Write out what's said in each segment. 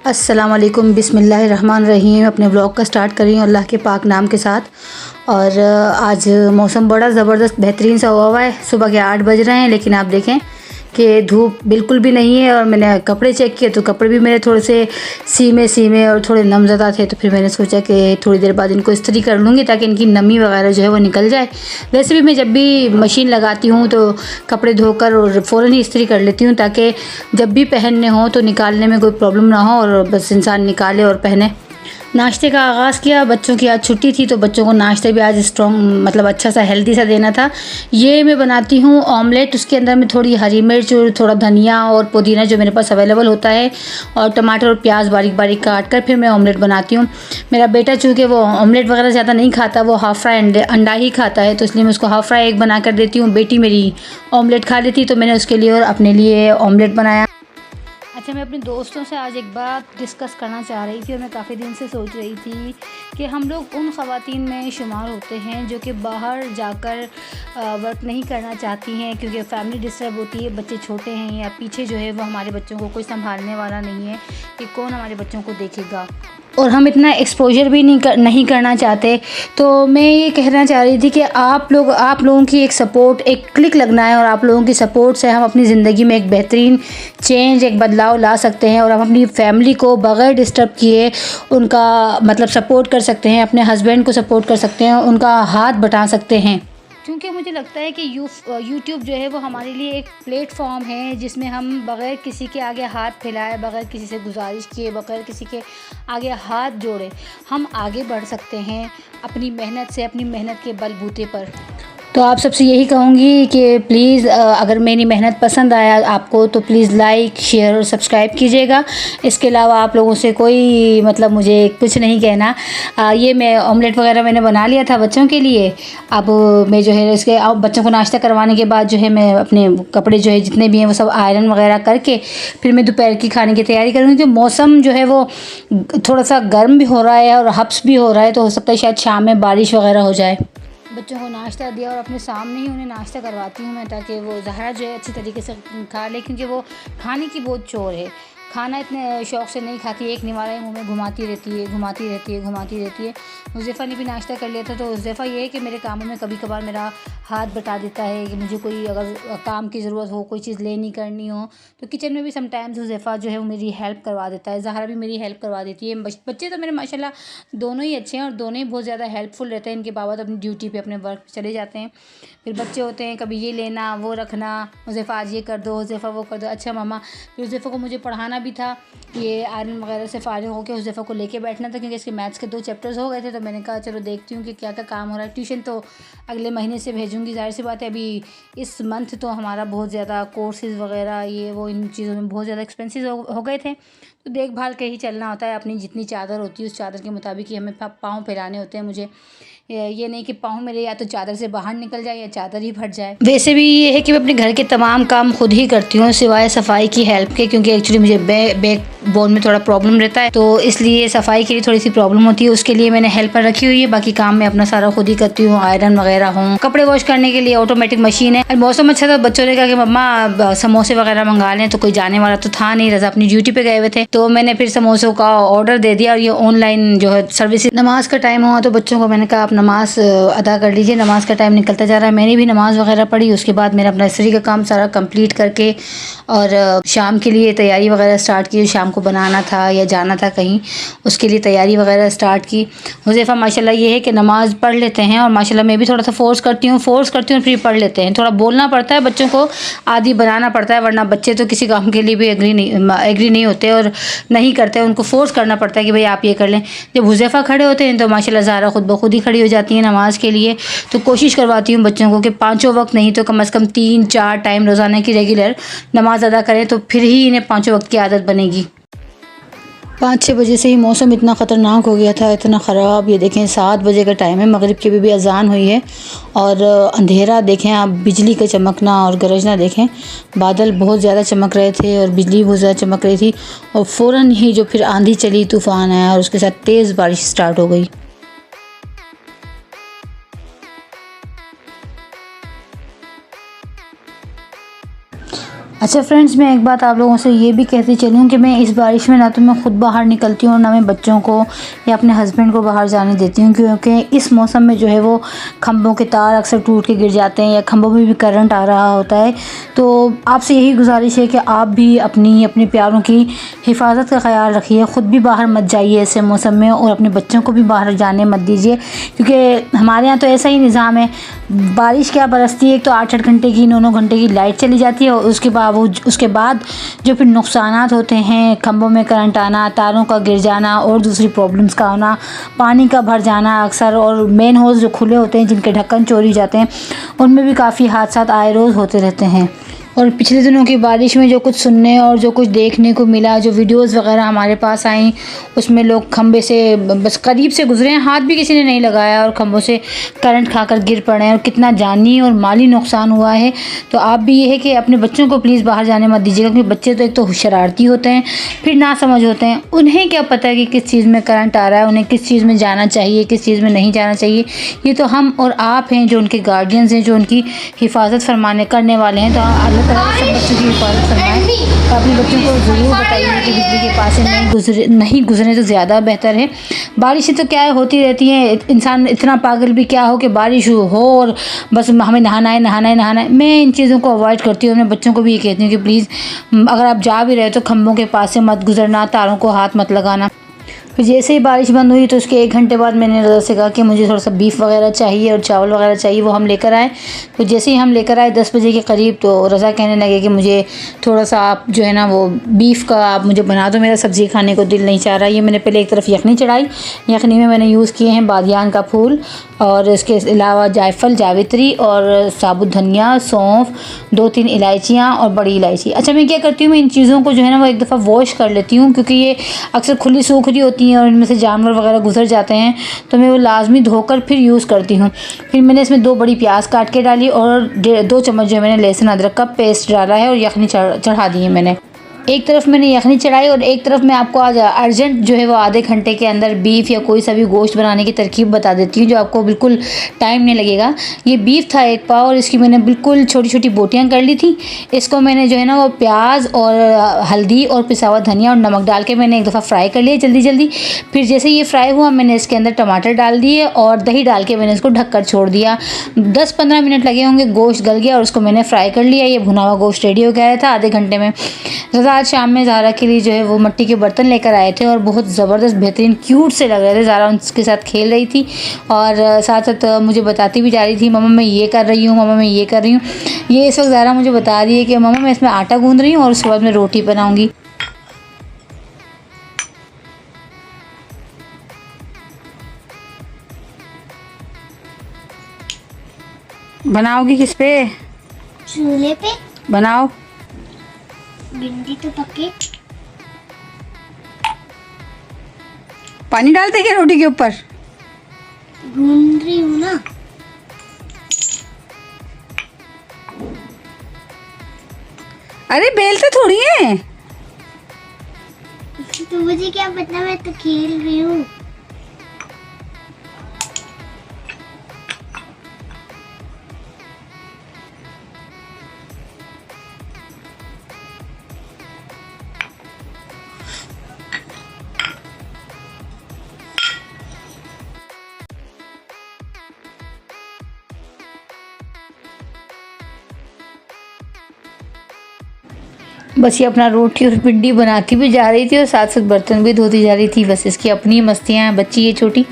अस्सलाम वालेकुम, बिस्मिल्लाहिर्रहमानिर्रहीम। अपने ब्लॉग का स्टार्ट कर रही हूँ अल्लाह के पाक नाम के साथ। और आज मौसम बड़ा ज़बरदस्त बेहतरीन सा हुआ है। सुबह के 8 बज रहे हैं, लेकिन आप देखें कि धूप बिल्कुल भी नहीं है। और मैंने कपड़े चेक किए तो कपड़े भी मेरे थोड़े से सीमे सीमे और थोड़े नमज़दा थे। तो फिर मैंने सोचा कि थोड़ी देर बाद इनको इस्त्री कर लूँगी ताकि इनकी नमी वगैरह जो है वो निकल जाए। वैसे भी मैं जब भी मशीन लगाती हूँ तो कपड़े धोकर और फ़ौरन ही इस्त्री कर लेती हूँ, ताकि जब भी पहनने हों तो निकालने में कोई प्रॉब्लम ना हो और बस इंसान निकाले और पहने। नाश्ते का आगाज़ किया। बच्चों की आज छुट्टी थी तो बच्चों को नाश्ते भी आज स्ट्रॉन्ग मतलब अच्छा सा हेल्दी सा देना था। ये मैं बनाती हूँ ऑमलेट। उसके अंदर में थोड़ी हरी मिर्च और थोड़ा धनिया और पुदीना जो मेरे पास अवेलेबल होता है, और टमाटर और प्याज बारीक बारीक काट कर फिर मैं ऑमलेट बनाती हूँ। मेरा बेटा चूँकि वो ऑमलेट वगैरह ज़्यादा नहीं खाता, वो हाफ़ फ्राई अंडा ही खाता है, तो इसलिए मैं उसको हाफ़ फ्राई एग बना कर देती हूँ। बेटी मेरी ऑमलेट खा लेती, तो मैंने उसके लिए और अपने लिए ऑमलेट बनाया। अच्छा, मैं अपने दोस्तों से आज एक बात डिस्कस करना चाह रही थी और मैं काफ़ी दिन से सोच रही थी कि हम लोग उन ख़वातीन में शुमार होते हैं जो कि बाहर जाकर वर्क नहीं करना चाहती हैं, क्योंकि फैमिली डिस्टर्ब होती है, बच्चे छोटे हैं या पीछे जो है वो हमारे बच्चों को कोई संभालने वाला नहीं है कि कौन हमारे बच्चों को देखेगा, और हम इतना एक्सपोजर भी नहीं करना चाहते। तो मैं ये कहना चाह रही थी कि आप लोगों की एक सपोर्ट, एक क्लिक लगना है, और आप लोगों की सपोर्ट से हम अपनी ज़िंदगी में एक बेहतरीन चेंज, एक बदलाव ला सकते हैं, और हम अपनी फैमिली को बग़ैर डिस्टर्ब किए उनका मतलब सपोर्ट कर सकते हैं, अपने हस्बैंड को सपोर्ट कर सकते हैं, उनका हाथ बटा सकते हैं। क्योंकि मुझे लगता है कि यूट्यूब जो है वो हमारे लिए एक प्लेटफॉर्म है जिसमें हम बग़ैर किसी के आगे हाथ फैलाए, बग़ैर किसी से गुजारिश किए, बग़ैर किसी के आगे हाथ जोड़े हम आगे बढ़ सकते हैं अपनी मेहनत से, अपनी मेहनत के बलबूते पर। तो आप सबसे यही कहूँगी कि प्लीज़ अगर मेरी मेहनत पसंद आया आपको तो प्लीज़ लाइक, शेयर और सब्सक्राइब कीजिएगा। इसके अलावा आप लोगों से कोई मतलब मुझे कुछ नहीं कहना। ये मैं ऑमलेट वगैरह मैंने बना लिया था बच्चों के लिए। अब मैं जो है इसके बच्चों को नाश्ता करवाने के बाद जो है मैं अपने कपड़े जो है जितने भी हैं वो सब आयरन वगैरह करके फिर मैं दोपहर की खाने की तैयारी करूँगी। क्योंकि मौसम जो है वो थोड़ा सा गर्म भी हो रहा है और हब्स भी हो रहा है, तो हो सकता है शायद शाम में बारिश वगैरह हो जाए। बच्चों को नाश्ता दिया और अपने सामने ही उन्हें नाश्ता करवाती हूँ मैं, ताकि वो ज़हरा जो है अच्छी तरीके से खा ले, क्योंकि वो खाने की बहुत चोर है। खाना इतने शौक़ से नहीं खाती, एक निवाला ही मुँह में घुमाती रहती है। हुज़ैफ़ा ने भी नाश्ता कर लिया था। तो हुज़ैफ़ा ये है कि मेरे कामों में कभी कभार मेरा हाथ बटा देता है कि मुझे कोई अगर काम की ज़रूरत हो, कोई चीज़ लेनी करनी हो, तो किचन में भी समटाइम्स हुज़ैफ़ा जो है वो मेरी हेल्प करवा देता है। ज़हरा भी मेरी हेल्प करवा देती है। बच्चे तो मेरे माशाल्लाह दोनों ही अच्छे हैं और दोनों ही बहुत ज़्यादा हेल्पफुल रहते हैं। इनके बाबा तो अपनी ड्यूटी पे अपने वर्क चले जाते हैं। फिर बच्चे होते हैं, कभी ये लेना वो रखना, हुज़ैफ़ा आज ये कर दो, हुज़ैफ़ा वो कर दो, अच्छा मम्मा। फिर हुज़ैफ़ा को मुझे पढ़ाना भी था, ये आयरन वगैरह से फ़ारिग होकर हुज़ैफ़ा को लेके बैठना था, क्योंकि इसके मैथ्स के 2 चैप्टर्स हो गए थे। तो मैंने कहा चलो देखती हूँ कि क्या क्या काम हो रहा है। ट्यूशन तो अगले महीने से भेजूँगी, ज़ाहिर सी बात है। अभी इस मंथ तो हमारा बहुत ज़्यादा कोर्सेज़ वगैरह ये वो इन चीज़ों में बहुत ज़्यादा एक्सपेंसेस हो गए थे। तो देखभाल के ही चलना होता है। अपनी जितनी चादर होती है उस चादर के मुताबिक ही हमें पाँव फैलाने होते हैं। मुझे ये नहीं कि पाँव मेरे या तो चादर से बाहर निकल जाए या चादर ही फट जाए। वैसे भी ये है कि मैं अपने घर के तमाम काम खुद ही करती हूँ सिवाय सफाई की हेल्प के, क्योंकि एक्चुअली मुझे बैक बोन में थोड़ा प्रॉब्लम रहता है, तो इसलिए सफाई के लिए थोड़ी सी प्रॉब्लम होती है। उसके लिए मैंने हेल्पर रखी हुई है। बाकी काम मैं अपना सारा खुद ही करती हूँ। आयरन वगैरह हो, कपड़े वॉश करने के लिए ऑटोमेटिक मशीन है। और मौसम अच्छा था, बच्चों ने कहा कि मम्मा समोसे वगैरह मंगा लें, तो कोई जाने वाला तो था नहीं, रज़ा अपनी ड्यूटी पे गए हुए थे, तो मैंने फिर समोसों का ऑर्डर दे दिया। और ये ऑनलाइन जो है सर्विस। नमाज का टाइम हुआ तो बच्चों को मैंने कहा आप नमाज अदा कर लीजिए, नमाज का टाइम निकलता जा रहा है। मैंने भी नमाज़ वगैरह पढ़ी। उसके बाद मेरा अपना इस्त्री का काम सारा कंप्लीट करके और शाम के लिए तैयारी वगैरह स्टार्ट की। शाम को बनाना था या जाना था कहीं, उसके लिए तैयारी वगैरह स्टार्ट की। हुज़ैफ़ा माशाल्लाह ये है कि नमाज़ पढ़ लेते हैं, और माशाल्लाह मैं भी थोड़ा सा फोर्स करती हूँ फिर पढ़ लेते हैं। थोड़ा बोलना पड़ता है, बच्चों को आदी बनाना पड़ता है, वरना बच्चे तो किसी काम के लिए भी एग्री नहीं होते और नहीं करते। उनको फोर्स करना पड़ता है कि भाई आप ये कर लें। जब हुज़ैफ़ा खड़े होते हैं तो माशाल्लाह ज़हरा खुद ब खुद ही खड़ी हो जाती है नमाज के लिए। तो कोशिश करवाती हूँ बच्चों को कि पाँचों वक्त नहीं तो कम से कम 3-4 टाइम रोज़ाना की रेगुलर नमाज अदा करें, तो फिर ही इन्हें पाँचों वक्त की आदत बनेगी। 5-6 बजे से ही मौसम इतना ख़तरनाक हो गया था, इतना ख़राब। ये देखें 7 बजे का टाइम है, मगरिब की भी अज़ान हुई है, और अंधेरा देखें आप, बिजली का चमकना और गरजना देखें। बादल बहुत ज़्यादा चमक रहे थे और बिजली बहुत ज़्यादा चमक रही थी, और फ़ौरन ही जो फिर आंधी चली, तूफ़ान आया और उसके साथ तेज़ बारिश स्टार्ट हो गई। अच्छा फ्रेंड्स, मैं एक बात आप लोगों से ये भी कहती चलूँ कि मैं इस बारिश में ना तो मैं ख़ुद बाहर निकलती हूँ और ना मैं बच्चों को या अपने हस्बैंड को बाहर जाने देती हूँ, क्योंकि इस मौसम में जो है वो खंभों के तार अक्सर टूट के गिर जाते हैं या खंभों में भी करंट आ रहा होता है। तो आपसे यही गुजारिश है कि आप भी अपने प्यारों की हिफाजत का ख्याल रखिए, ख़ुद भी बाहर मत जाइए ऐसे मौसम में और अपने बच्चों को भी बाहर जाने मत दीजिए, क्योंकि हमारे यहाँ तो ऐसा ही निज़ाम है, बारिश क्या बरसती है, एक तो 8-8 घंटे की 9-9 घंटे की लाइट चली जाती है और उसके बाद जो फिर नुकसानात होते हैं, खंभों में करंट आना, तारों का गिर जाना और दूसरी प्रॉब्लम्स का होना, पानी का भर जाना अक्सर, और मेन होल्स जो खुले होते हैं जिनके ढक्कन चोरी जाते हैं, उनमें भी काफ़ी हादसात आए रोज़ होते रहते हैं। और पिछले दिनों की बारिश में जो कुछ सुनने और जो कुछ देखने को मिला, जो वीडियोस वगैरह हमारे पास आई, उसमें लोग खंबे से बस करीब से गुजरे हैं, हाथ भी किसी ने नहीं लगाया और खंभों से करंट खाकर गिर पड़े हैं और कितना जानी और माली नुकसान हुआ है। तो आप भी ये है कि अपने बच्चों को प्लीज़ बाहर जाने मत दीजिएगा, क्योंकि बच्चे तो एक तो शरारती होते हैं, फिर ना समझ होते हैं, उन्हें क्या पता है कि किस चीज़ में करंट आ रहा है, उन्हें किस चीज़ में जाना चाहिए, किस चीज़ में नहीं जाना चाहिए। ये तो हम और आप हैं जो उनके गार्डियंस हैं, जो उनकी हिफाजत फरमाने करने वाले हैं। तो अल्लाह ताला सब बच्चों की हिफाजत फरमाए। तो अपने बच्चों को ज़रूर बताइए कि बिजली के पास से नहीं गुजरे तो ज़्यादा बेहतर है। बारिशें तो क्या है, होती रहती हैं, इंसान इतना पागल भी क्या हो कि बारिश हो और बस हमें नहाना है। मैं इन चीज़ों को अवॉइड करती हूँ, अपने बच्चों को भी ये कहती हूँ कि प्लीज़ अगर आप जा भी रहे तो खंभों के पास से मत गुजरना, तारों को हाथ मत लगाना। फिर जैसे ही बारिश बंद हुई तो उसके 1 घंटे बाद मैंने रज़ा से कहा कि मुझे थोड़ा सा बीफ वगैरह चाहिए और चावल वगैरह चाहिए, वो हम लेकर आए। तो जैसे ही हम लेकर आए 10 बजे के करीब, तो रज़ा कहने लगे कि मुझे थोड़ा सा आप जो है ना वो बीफ का आप मुझे बना दो, मेरा सब्ज़ी खाने को दिल नहीं चाह रहा। ये मैंने पहले एक तरफ यखनी चढ़ाई, यखनी में मैंने यूज़ किए हैं बादियान का फूल और इसके अलावा जायफल, जावित्री और साबुत धनिया, सौंफ, 2-3 इलायचियाँ और बड़ी इलायची। अच्छा, मैं क्या करती हूँ, मैं इन चीज़ों को जो है ना वो एक दफ़ा वॉश कर लेती हूँ, क्योंकि ये अक्सर खुली सूख रही होती हैं और इनमें से जानवर वगैरह गुजर जाते हैं, तो मैं वो लाजमी धोकर फिर यूज़ करती हूँ। फिर मैंने इसमें 2 बड़ी प्याज काट के डाली और 2 चम्मच जो है मैंने लहसुन अदरक का पेस्ट डाला है और यखनी चढ़ा दी है मैंने। एक तरफ मैंने यखनी चढ़ाई और एक तरफ मैं आपको आज अर्जेंट जो है वो आधे घंटे के अंदर बीफ या कोई सा भी गोश्त बनाने की तरकीब बता देती हूँ, जो आपको बिल्कुल टाइम नहीं लगेगा। ये बीफ था 1 पाव और इसकी मैंने बिल्कुल छोटी छोटी बोटियाँ कर ली थी। इसको मैंने जो है ना वो प्याज और हल्दी और पिसा हुआ धनिया और नमक डाल के मैंने एक दफ़ा फ्राई कर लिया जल्दी। फिर जैसे ये फ्राई हुआ, मैंने इसके अंदर टमाटर डाल दिए और दही डाल के मैंने इसको ढककर छोड़ दिया। 10-15 मिनट लगे होंगे, गोश्त गल गया और उसको मैंने फ्राई कर लिया। ये भुना हुआ गोश्त रेडी हो गया था आधे घंटे में। आज शाम में ज़ारा के लिए जो है वो मिट्टी के बर्तन लेकर आए थे और बहुत ज़बरदस्त बेहतरीन क्यूट से लग रहे थे। ज़ारा उनके साथ खेल रही थी और साथ साथ मुझे बताती भी जा रही थी, मम्मा मैं ये कर रही हूँ, मम्मा मैं ये कर रही हूँ। ये इस वक्त ज़ारा मुझे बता रही है कि मम्मा मैं इसमें आटा गूँध रही हूँ और उसके बाद मैं रोटी बनाऊँगी। बनाओगी किस पे? चूल्हे पे बनाओ। भिंडी तो पके। पानी डालते क्या रोटी के ऊपर? भून रही हूँ ना। अरे बेलते थोड़ी है। तो मुझे क्या पता, मैं तो खेल रही हूँ। बस ये अपना रोटी और भिंडी बनाती भी जा रही थी और साथ साथ बर्तन भी धोती जा रही थी। बस इसकी अपनी मस्तियाँ हैं, बच्ची ये छोटी।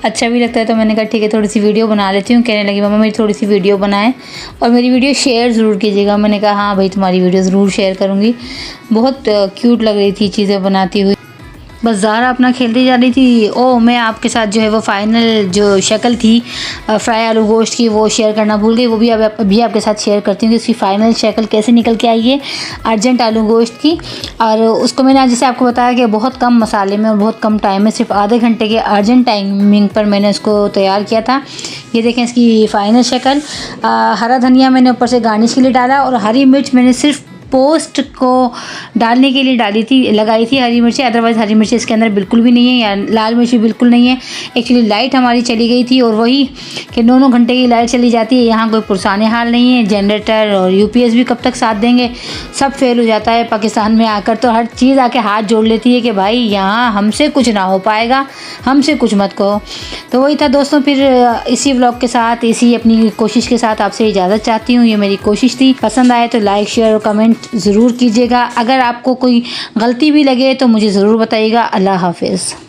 अच्छा भी लगता है तो मैंने कहा ठीक है थोड़ी सी वीडियो बना लेती हूँ। कहने लगी मम्मा मेरी थोड़ी सी वीडियो बनाएं और मेरी वीडियो शेयर ज़रूर कीजिएगा। मैंने कहा हाँ भाई तुम्हारी वीडियो ज़रूर शेयर करूँगी। बहुत क्यूट लग रही थी चीज़ें बनाती हुई। बस ज़ारा अपना खेलती जा रही थी। ओ मैं आपके साथ जो है वो फ़ाइनल जो शक्ल थी फ्राई आलू गोश्त की वो शेयर करना भूल गई। वो भी अभी आपके साथ शेयर करती हूँ कि उसकी फ़ाइनल शक्ल कैसे निकल के आई है अर्जेंट आलू गोश्त की। और उसको मैंने आज जैसे आपको बताया कि बहुत कम मसाले में और बहुत कम टाइम में सिर्फ आधे घंटे के अर्जेंट टाइमिंग पर मैंने उसको तैयार किया था। ये देखें इसकी फ़ाइनल शक्ल। हरा धनिया मैंने ऊपर से गार्निश के लिए डाला और हरी मिर्च मैंने सिर्फ पोस्ट को डालने के लिए लगाई थी हरी मिर्ची, अदरवाइज़ हरी मिर्ची इसके अंदर बिल्कुल भी नहीं है, या लाल मिर्ची बिल्कुल नहीं है। एक्चुअली लाइट हमारी चली गई थी, और वही कि 9 घंटे की लाइट चली जाती है, यहाँ कोई पुरसाने हाल नहीं है। जनरेटर और यूपीएस भी कब तक साथ देंगे, सब फेल हो जाता है। पाकिस्तान में आकर तो हर चीज़ आके हाथ जोड़ लेती है कि भाई यहाँ हमसे कुछ ना हो पाएगा, हमसे कुछ मत कहो। तो वही था दोस्तों, फिर इसी व्लॉग के साथ, इसी अपनी कोशिश के साथ आपसे इजाज़त चाहती हूँ। ये मेरी कोशिश थी। पसंद आए तो लाइक शेयर और कमेंट ज़रूर कीजिएगा। अगर आपको कोई गलती भी लगे तो मुझे ज़रूर बताइएगा। अल्लाह हाफिज़।